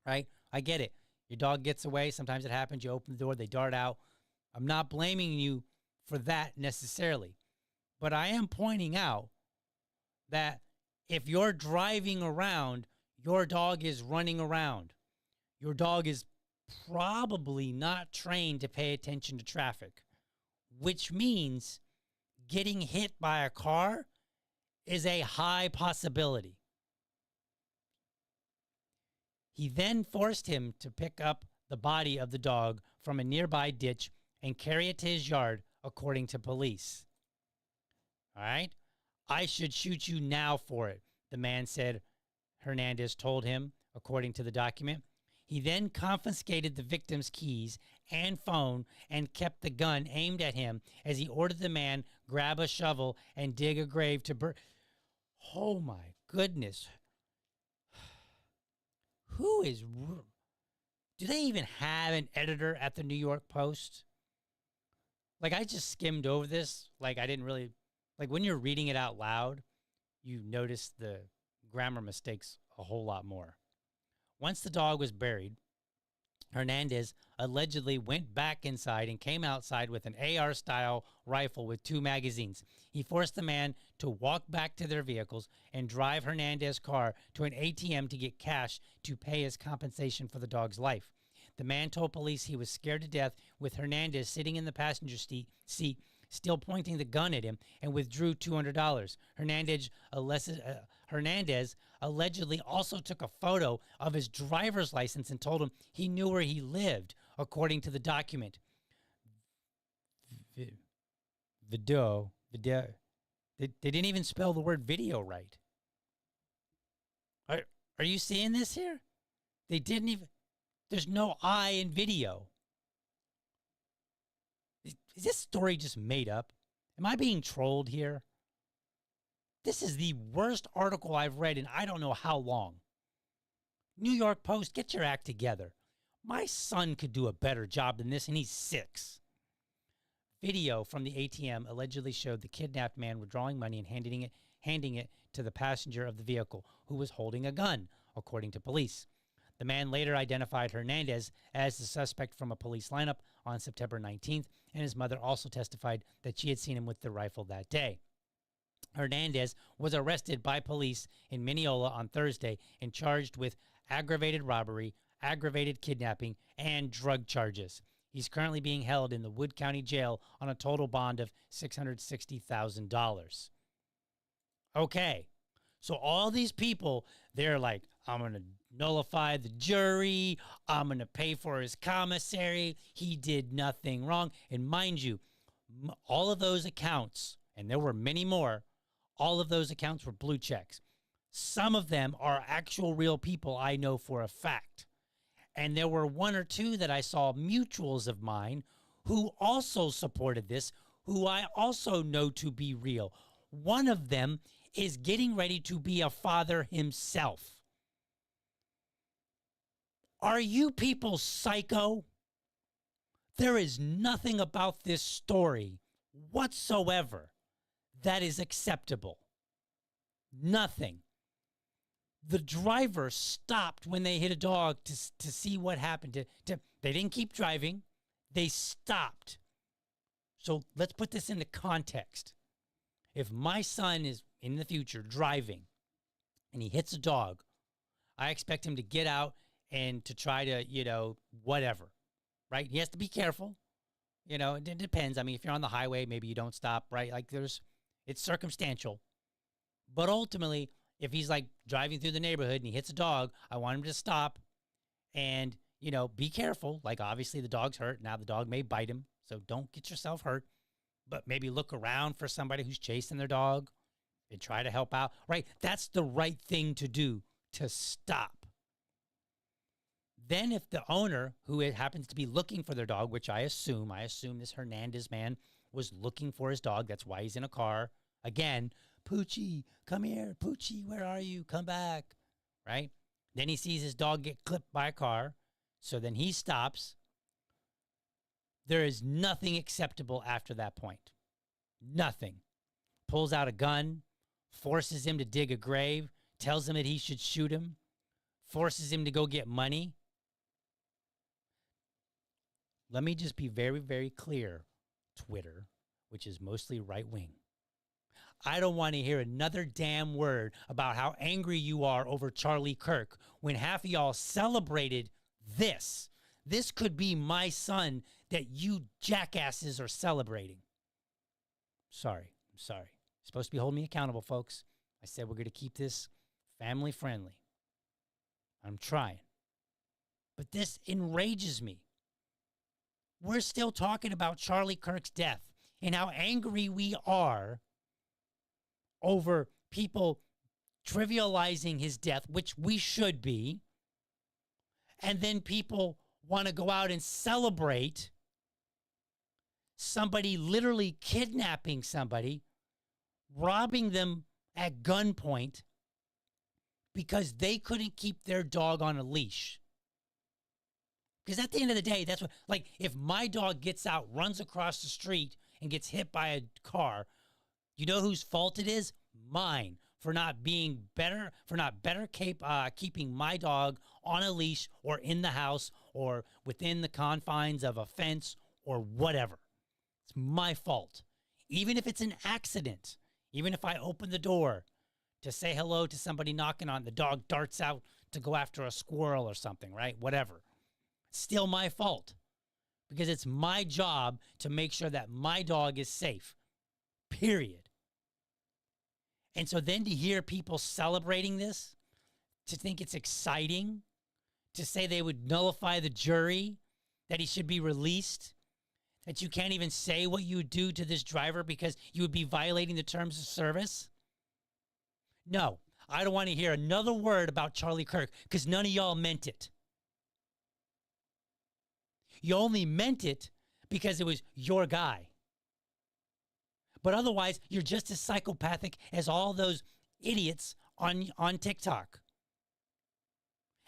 Speaker 1: right? I get it. Your dog gets away. Sometimes it happens. You open the door, they dart out. I'm not blaming you for that necessarily. But I am pointing out that if you're driving around, your dog is running around. Your dog is probably not trained to pay attention to traffic, which means getting hit by a car is a high possibility. He then forced him to pick up the body of the dog from a nearby ditch and carry it to his yard, according to police. All right? I should shoot you now for it, the man said, Hernandez told him, according to the document. He then confiscated the victim's keys and phone and kept the gun aimed at him as he ordered the man grab a shovel and dig a grave to burn. Oh my goodness. do they even have an editor at the New York Post? Like, I just skimmed over this. Like, I didn't really, like, when you're reading it out loud, you notice the grammar mistakes a whole lot more. Once the dog was buried, Hernandez allegedly went back inside and came outside with an AR-style rifle with 2 magazines. He forced the man to walk back to their vehicles and drive Hernandez's car to an ATM to get cash to pay his compensation for the dog's life. The man told police he was scared to death with Hernandez sitting in the passenger seat, still pointing the gun at him, and withdrew $200. Hernandez allegedly also took a photo of his driver's license and told him he knew where he lived, according to the document. Video. They didn't even spell the word video right. Are you seeing this here? They didn't even... There's no I in video. Is this story just made up? Am I being trolled here? This is the worst article I've read in I don't know how long. New York Post, get your act together. My son could do a better job than this, and he's 6. Video from the ATM allegedly showed the kidnapped man withdrawing money and handing it to the passenger of the vehicle, who was holding a gun, according to police. The man later identified Hernandez as the suspect from a police lineup on September 19th, and his mother also testified that she had seen him with the rifle that day. Hernandez was arrested by police in Mineola on Thursday and charged with aggravated robbery, aggravated kidnapping, and drug charges. He's currently being held in the Wood County Jail on a total bond of $660,000. Okay, so all these people, they're like, I'm going to nullify the jury. I'm going to pay for his commissary. He did nothing wrong. And mind you, all of those accounts, and there were many more, all of those accounts were blue checks. Some of them are actual real people I know for a fact. And there were 1 or 2 that I saw mutuals of mine who also supported this, who I also know to be real. One of them is getting ready to be a father himself. Are you people psycho? There is nothing about this story whatsoever that is acceptable. Nothing. The driver stopped when they hit a dog to see what happened. They didn't keep driving. They stopped. So let's put this into context. If my son is in the future driving and he hits a dog, I expect him to get out and to try to, whatever, right? He has to be careful. It depends. I mean, if you're on the highway, maybe you don't stop, right? Like it's circumstantial. But ultimately, if he's like driving through the neighborhood and he hits a dog, I want him to stop and, be careful. Like, obviously the dog's hurt. Now the dog may bite him. So don't get yourself hurt, but maybe look around for somebody who's chasing their dog and try to help out, right? That's the right thing to do, to stop. Then if the owner, who happens to be looking for their dog, which I assume this Hernandez man was looking for his dog. That's why he's in a car. Again, Poochie, come here. Poochie, where are you? Come back, right? Then he sees his dog get clipped by a car. So then he stops. There is nothing acceptable after that point. Nothing. Pulls out a gun, forces him to dig a grave, tells him that he should shoot him, forces him to go get money. Let me just be very, very clear, Twitter, which is mostly right-wing. I don't want to hear another damn word about how angry you are over Charlie Kirk when half of y'all celebrated this. This could be my son that you jackasses are celebrating. I'm sorry. You're supposed to be holding me accountable, folks. I said we're going to keep this family friendly. I'm trying. But this enrages me. We're still talking about Charlie Kirk's death and how angry we are over people trivializing his death, which we should be. And then people want to go out and celebrate somebody literally kidnapping somebody, robbing them at gunpoint, because they couldn't keep their dog on a leash. Because at the end of the day, that's what, like, if my dog gets out, runs across the street, and gets hit by a car, you know whose fault it is? Mine, for not being better, keeping my dog on a leash or in the house or within the confines of a fence or whatever. It's my fault. Even if it's an accident, even if I open the door to say hello to somebody knocking on, the dog darts out to go after a squirrel or something, right? Whatever. It's still my fault because it's my job to make sure that my dog is safe, period. And so then to hear people celebrating this, to think it's exciting, to say they would nullify the jury, that he should be released, that you can't even say what you would do to this driver because you would be violating the terms of service. No, I don't want to hear another word about Charlie Kirk because none of y'all meant it. You only meant it because it was your guy. But otherwise, you're just as psychopathic as all those idiots on TikTok.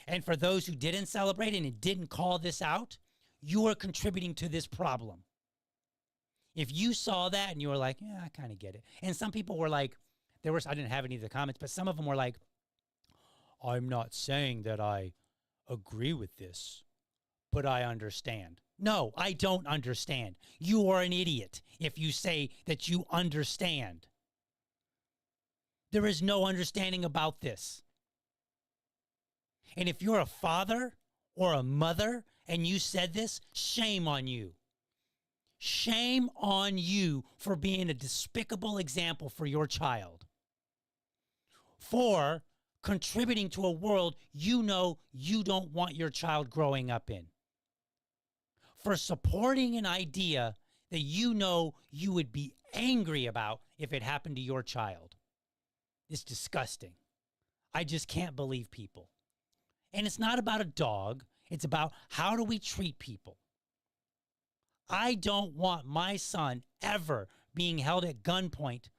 Speaker 1: And for those who didn't celebrate and didn't call this out, you are contributing to this problem. If you saw that and you were like, yeah, I kind of get it. And some people were like, I didn't have any of the comments, but some of them were like, I'm not saying that I agree with this, but I understand. No, I don't understand. You are an idiot if you say that you understand. There is no understanding about this. And if you're a father or a mother and you said this, shame on you. Shame on you for being a despicable example for your child. For contributing to a world you know you don't want your child growing up in. For supporting an idea that you know you would be angry about if it happened to your child. It's disgusting. I just can't believe people. And it's not about a dog. It's about how do we treat people. I don't want my son ever being held at gunpoint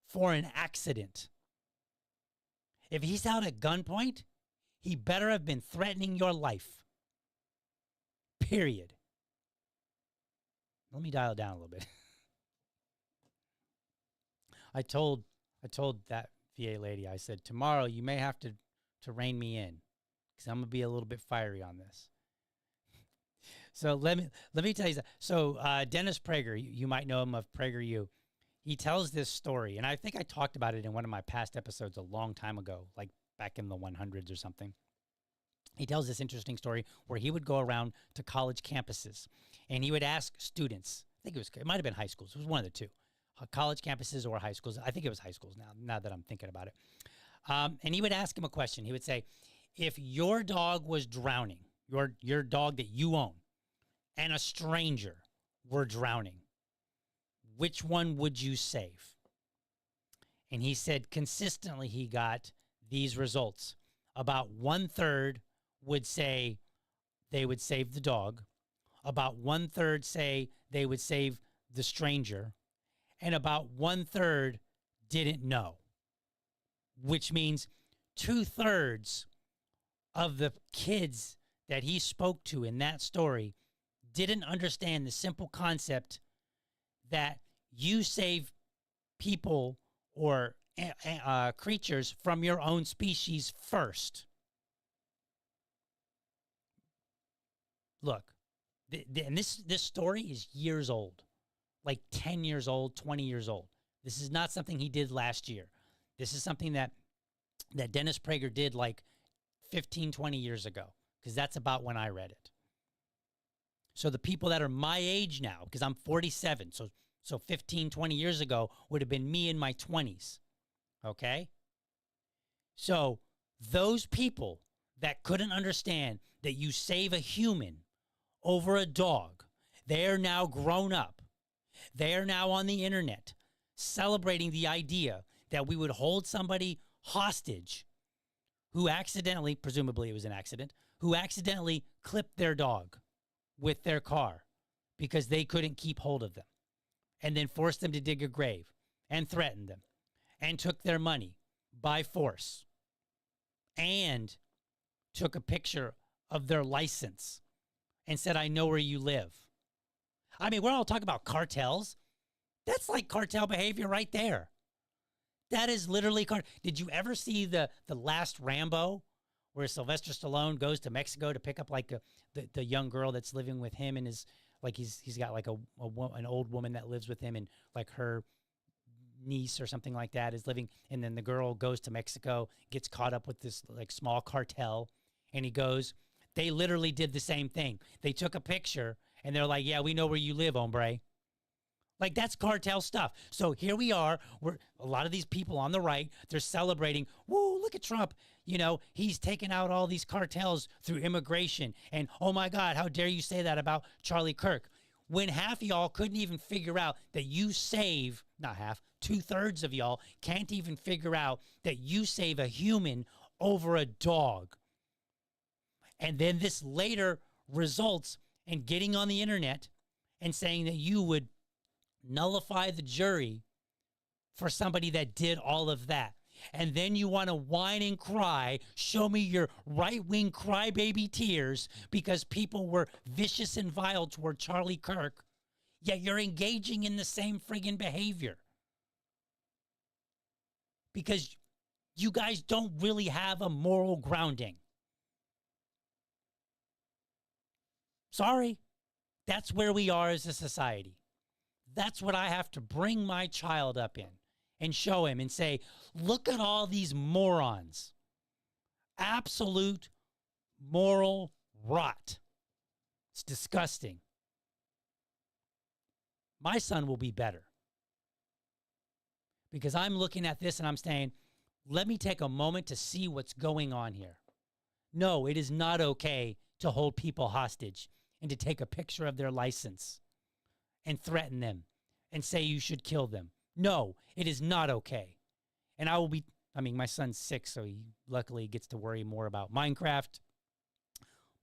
Speaker 1: for an accident. If he's held at gunpoint, he better have been threatening your life. Period. Let me dial it down a little bit. I told that VA lady, I said, tomorrow you may have to rein me in because I'm going to be a little bit fiery on this. So let me tell you that. So Dennis Prager, you might know him of PragerU. He tells this story, and I think I talked about it in one of my past episodes a long time ago, like back in the 100s or something. He tells this interesting story where he would go around to college campuses, and he would ask students, I think it might have been high schools. It was one of the two, college campuses or high schools. I think it was high schools now that I'm thinking about it. And he would ask him a question. He would say, if your dog was drowning, your dog that you own, and a stranger were drowning, which one would you save? And he said consistently he got these results. About 1/3 would say they would save the dog. About 1/3 say they would save the stranger. And about 1/3 didn't know, which means 2/3 of the kids that he spoke to in that story didn't understand the simple concept that you save people or creatures from your own species first. Look, and this story is years old, like 10 years old, 20 years old. This is not something he did last year. This is something that Dennis Prager did like 15, 20 years ago, because that's about when I read it. So the people that are my age now, because I'm 47, so 15, 20 years ago would have been me in my 20s, okay? So those people that couldn't understand that you save a human over a dog, they are now grown up. They are now on the internet celebrating the idea that we would hold somebody hostage who accidentally, presumably it was an accident, who accidentally clipped their dog with their car because they couldn't keep hold of them, and then forced them to dig a grave and threatened them and took their money by force and took a picture of their license and said, I know where you live. I mean, we're all talking about cartels. That's like cartel behavior right there. That is literally Did you ever see the last Rambo, where Sylvester Stallone goes to Mexico to pick up like the young girl that's living with him, and his like he's got like an old woman that lives with him, and like her niece or something like that is living, and then the girl goes to Mexico, gets caught up with this like small cartel, and he goes. They literally did the same thing. They took a picture and they're like, yeah, we know where you live, hombre. Like, that's cartel stuff. So here we are. A lot of these people on the right, they're celebrating, woo, look at Trump. You know, he's taken out all these cartels through immigration. And, oh, my God, how dare you say that about Charlie Kirk? When half of y'all couldn't even figure out that you save, not half, 2/3 of y'all can't even figure out that you save a human over a dog. And then this later results in getting on the internet and saying that you would nullify the jury for somebody that did all of that. And then you want to whine and cry, show me your right-wing crybaby tears because people were vicious and vile toward Charlie Kirk, yet you're engaging in the same friggin' behavior. Because you guys don't really have a moral grounding. Sorry, that's where we are as a society. That's what I have to bring my child up in and show him and say, look at all these morons. Absolute moral rot. It's disgusting. My son will be better. Because I'm looking at this and I'm saying, let me take a moment to see what's going on here. No, it is not okay to hold people hostage and to take a picture of their license and threaten them and say you should kill them. No, it is not okay. And my son's 6, so he luckily gets to worry more about Minecraft.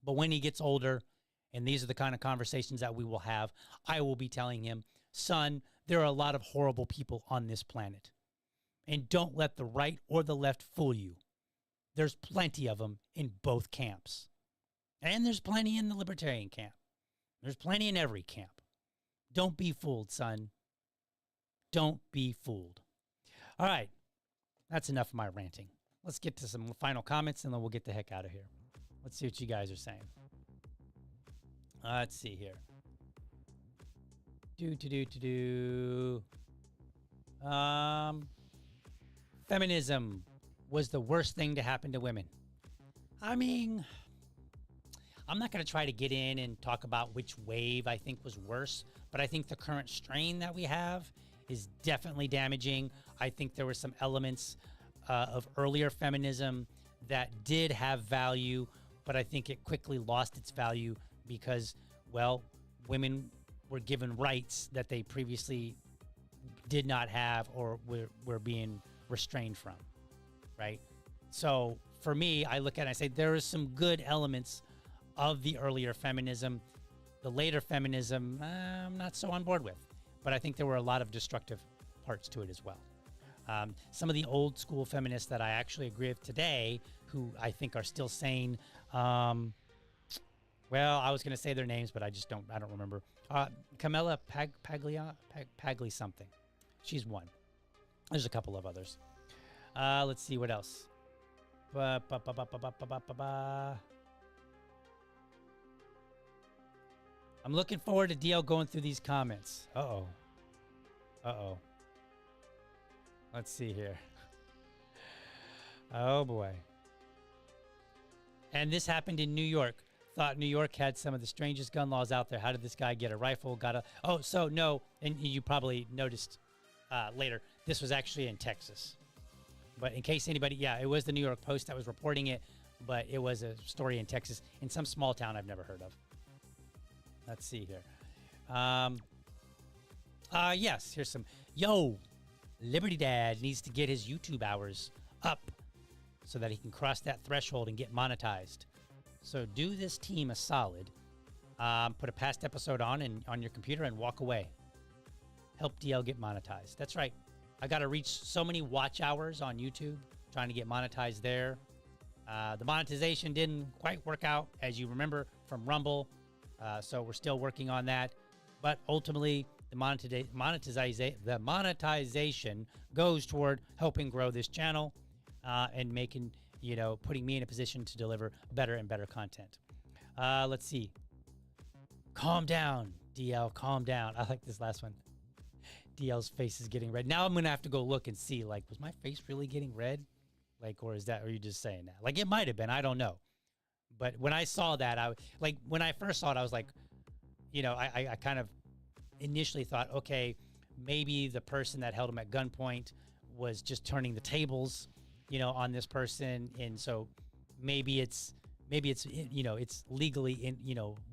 Speaker 1: But when he gets older, and these are the kind of conversations that we will have, I will be telling him, son, there are a lot of horrible people on this planet. And don't let the right or the left fool you. There's plenty of them in both camps. And there's plenty in the libertarian camp. There's plenty in every camp. Don't be fooled, son. Don't be fooled. All right. That's enough of my ranting. Let's get to some final comments, and then we'll get the heck out of here. Let's see what you guys are saying. Let's see here. Feminism was the worst thing to happen to women. I mean, I'm not going to try to get in and talk about which wave I think was worse, but I think the current strain that we have is definitely damaging. I think there were some elements of earlier feminism that did have value, but I think it quickly lost its value because, well, women were given rights that they previously did not have or were being restrained from, right? So for me, I look at it and I say there are some good elements of the earlier feminism. The later feminism, I'm not so on board with, but I think there were a lot of destructive parts to it as well. Some of the old school feminists that I actually agree with today, who I think are still saying, well, I was going to say their names, but I don't remember. Camilla Pagli something. She's one. There's a couple of others. Let's see what else. I'm looking forward to DL going through these comments. Uh-oh. Let's see here. Oh, boy. And this happened in New York. Thought New York had some of the strangest gun laws out there. How did this guy get a rifle? No. And you probably noticed later, this was actually in Texas. But in case anybody, it was the New York Post that was reporting it, but it was a story in Texas, in some small town I've never heard of. Let's see here. Yes, here's some. Liberty Dad needs to get his YouTube hours up so that he can cross that threshold and get monetized. So do this team a solid. Put a past episode on your computer and walk away. Help DL get monetized. That's right. I got to reach so many watch hours on YouTube, trying to get monetized there. The monetization didn't quite work out, as you remember, from Rumble. So we're still working on that. But ultimately, the monetization goes toward helping grow this channel and making, putting me in a position to deliver better and better content. Let's see. Calm down, DL, calm down. I like this last one. DL's face is getting red. Now I'm going to have to go look and see, like, was my face really getting red? Like, or are you just saying that? Like, it might have been, I don't know. But when I saw that, when I first saw it, I was like, I kind of initially thought, okay, maybe the person that held him at gunpoint was just turning the tables, on this person. And so maybe it's, it's legally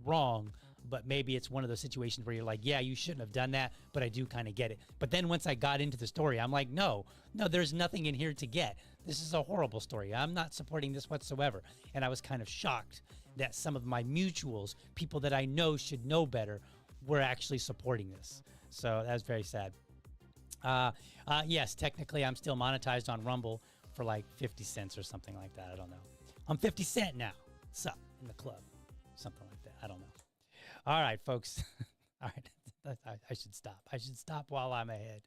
Speaker 1: wrong, but maybe it's one of those situations where you're like, yeah, you shouldn't have done that, but I do kind of get it. But then once I got into the story, I'm like, no, there's nothing in here to get. This is a horrible story. I'm not supporting this whatsoever. And I was kind of shocked that some of my mutuals, people that I know should know better, were actually supporting this. So that was very sad. Yes, technically I'm still monetized on Rumble for like 50 cents or something like that. I don't know. I'm 50 Cent now. What's up in the club? Something like that. I don't know. All right, folks. All right. I should stop. I should stop while I'm ahead.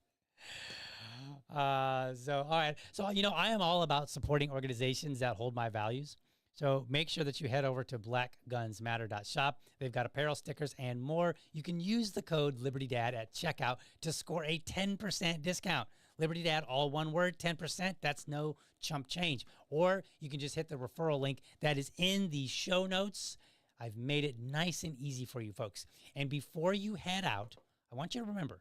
Speaker 1: All right. So, I am all about supporting organizations that hold my values. So make sure that you head over to blackgunsmatter.shop. They've got apparel, stickers, and more. You can use the code LibertyDad at checkout to score a 10% discount. LibertyDad, all one word, 10%. That's no chump change. Or you can just hit the referral link that is in the show notes. I've made it nice and easy for you folks. And before you head out, I want you to remember,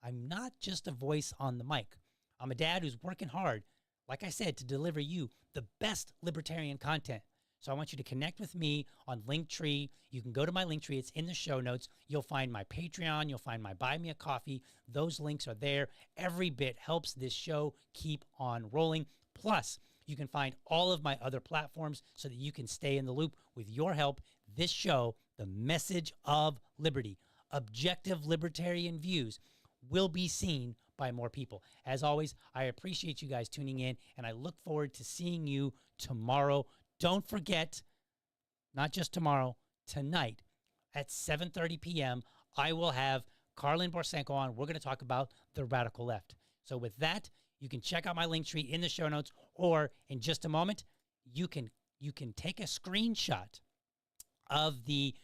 Speaker 1: I'm not just a voice on the mic. I'm a dad who's working hard, like I said, to deliver you the best libertarian content. So I want you to connect with me on Linktree. You can go to my Linktree. It's in the show notes. You'll find my Patreon. You'll find my Buy Me a Coffee. Those links are there. Every bit helps this show keep on rolling. Plus, you can find all of my other platforms so that you can stay in the loop. With your help, this show, The Message of Liberty, objective libertarian views, will be seen by more people. As always, I appreciate you guys tuning in, and I look forward to seeing you tomorrow. Don't forget, not just tomorrow, tonight at 7:30 p.m., I will have Karlin Borsenko on. We're going to talk about the radical left. So with that, you can check out my Linktree in the show notes, or in just a moment, you can take a screenshot of the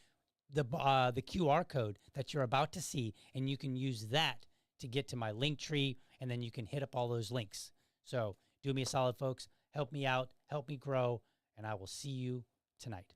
Speaker 1: QR code that you're about to see, and you can use that to get to my Linktree, and then you can hit up all those links. So do me a solid, folks. Help me out. Help me grow. And I will see you tonight.